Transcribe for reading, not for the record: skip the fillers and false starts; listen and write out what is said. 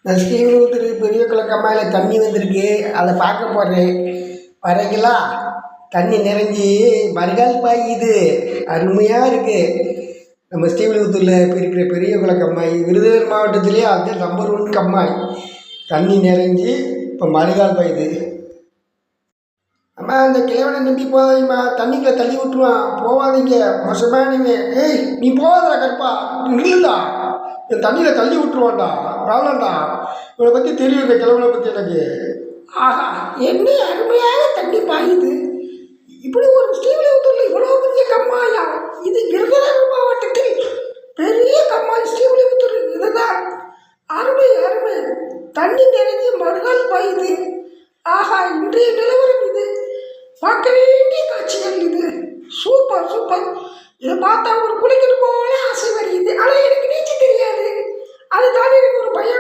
நான் ஸ்ரீவில்லிபுத்தூர் பெரிய குளக்கம்மாயில் தண்ணி வந்திருக்கு, அதை பார்க்க போகிறேன். வரீங்களா? தண்ணி நிறைஞ்சி மறுகால் பாயுது, அருமையாக இருக்குது. நம்ம ஸ்ரீவில்லிபுத்தூரில் இருக்கிற பெரிய குளக்கம்மாய் விருதுநகர் மாவட்டத்திலேயே அது நம்பர் 1 கம்மாய். தண்ணி நிறைஞ்சி இப்போ மறுகால் பாயுது. அம்மா, இந்த கிழவனை நம்பி போகாதீங்கம்மா, தண்ணிக்குள்ளே தள்ளி விட்டுருவான், போகாதீங்க, மோசமானீங்க. ஏய், நீ போகாதடா கருப்பா, நில்லுடா, என் தண்ணியில் தள்ளி விட்டுருவான்டா, வேணாம்டா. இவனை பற்றி தெரியும், இந்த கிழவனை பற்றி எனக்கு. ஆஹா, என்ன அருமையாக தண்ணி பாயுது. இப்படி ஒரு ஸ்ரீவில்லிபுத்தூரில் இவ்வளோ பெரிய கம்மாயா? இது விருதுநகர் மாவட்டத்தில் பெரிய கம்மாய் ஸ்ரீவில்லிபுத்தூர். இதுதான் அருமை அருமை. தண்ணி நிறைஞ்சி மறுகால் பாயுது. ஆஹா, இன்றைய நிலவரம் இது. பார்க்க வேண்டிய காட்சிகள் இது. Super super. இதை பார்த்தா ஒரு குளிக்கணும் போல ஆசை வருகிறது. ஆனால் எனக்கு நீச்சல் தெரியாது, அதுதான் எனக்கு ஒரு பயம்.